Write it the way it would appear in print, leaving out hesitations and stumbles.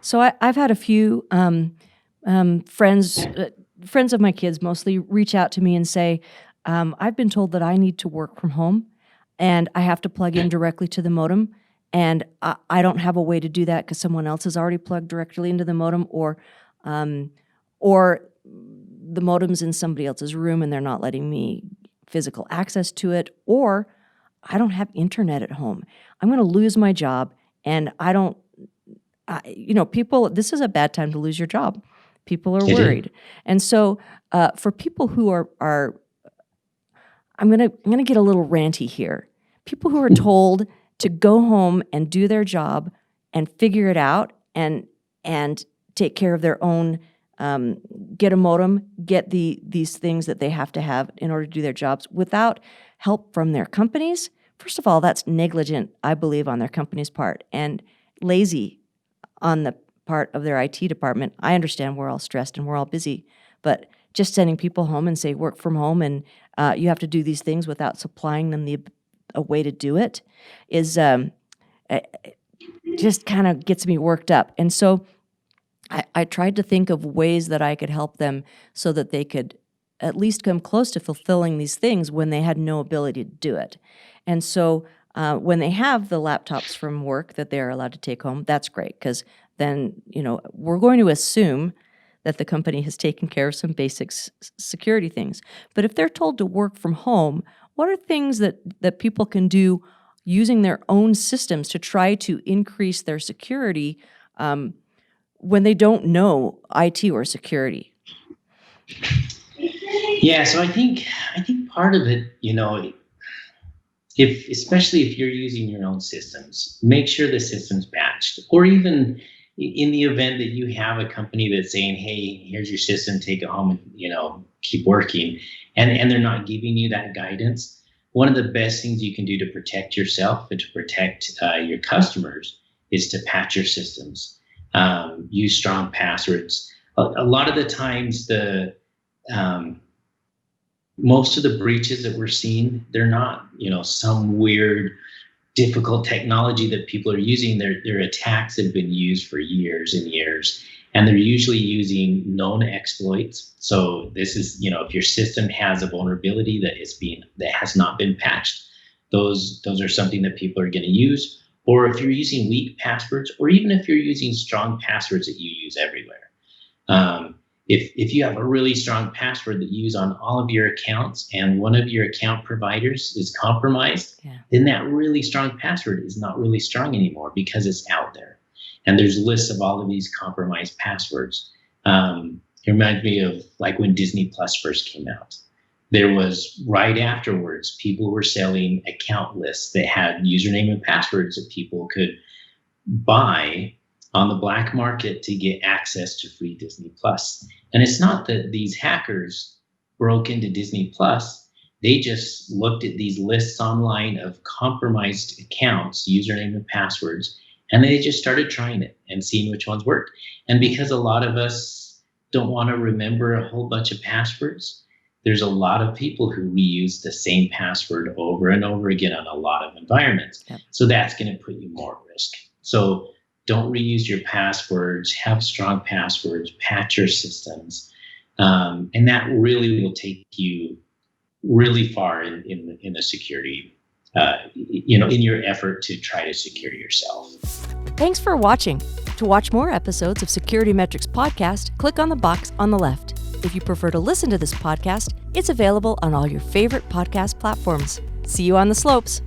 So I've had a few friends of my kids mostly reach out to me and say, I've been told that I need to work from home and I have to plug in directly to the modem, and I don't have a way to do that because someone else has already plugged directly into the modem, or the modem's in somebody else's room and they're not letting me physical access to it, or I don't have internet at home. I'm going to lose my job, and people, this is a bad time to lose your job. People are worried. And so for people who are I'm gonna get a little ranty here. People who are told to go home and do their job and figure it out and take care of their own, get a modem, get these things that they have to have in order to do their jobs without help from their companies. First of all, that's negligent, I believe, on their company's part, and lazy on the part of their IT department. I understand we're all stressed and we're all busy, but just sending people home and say work from home and you have to do these things without supplying them a way to do it is just kind of gets me worked up. And so I tried to think of ways that I could help them so that they could at least come close to fulfilling these things when they had no ability to do it. And so when they have the laptops from work that they're allowed to take home, that's great, because then we're going to assume that the company has taken care of some basic security things. But if they're told to work from home, what are things that people can do using their own systems to try to increase their security when they don't know IT or security? Yeah, so I think part of it, especially if you're using your own systems, make sure the system's patched, or even in the event that you have a company that's saying, hey, here's your system, take it home and keep working, and they're not giving you that guidance. One of the best things you can do to protect yourself and to protect your customers is to patch your systems. Use strong passwords. A lot of the times most of the breaches that we're seeing, they're not some weird difficult technology that people are using. Their attacks have been used for years and years, and they're usually using known exploits. So this is, if your system has a vulnerability that has not been patched, those are something that people are going to use. Or if you're using weak passwords, or even if you're using strong passwords that you use everywhere. If you have a really strong password that you use on all of your accounts and one of your account providers is compromised, then that really strong password is not really strong anymore because it's out there. And there's lists of all of these compromised passwords. It reminds me of like when Disney Plus first came out. There was, right afterwards, people were selling account lists that had username and passwords that people could buy on the black market to get access to free Disney Plus. And it's not that these hackers broke into Disney Plus. They just looked at these lists online of compromised accounts, username and passwords, and they just started trying it and seeing which ones worked. And because a lot of us don't want to remember a whole bunch of passwords, there's a lot of people who reuse the same password over and over again on a lot of environments. Yep. So that's going to put you more at risk. So don't reuse your passwords, have strong passwords, patch your systems. And that really will take you really far in the security, in your effort to try to secure yourself. Thanks for watching. To watch more episodes of SecurityMetrics Podcast, click on the box on the left. If you prefer to listen to this podcast, it's available on all your favorite podcast platforms. See you on the slopes.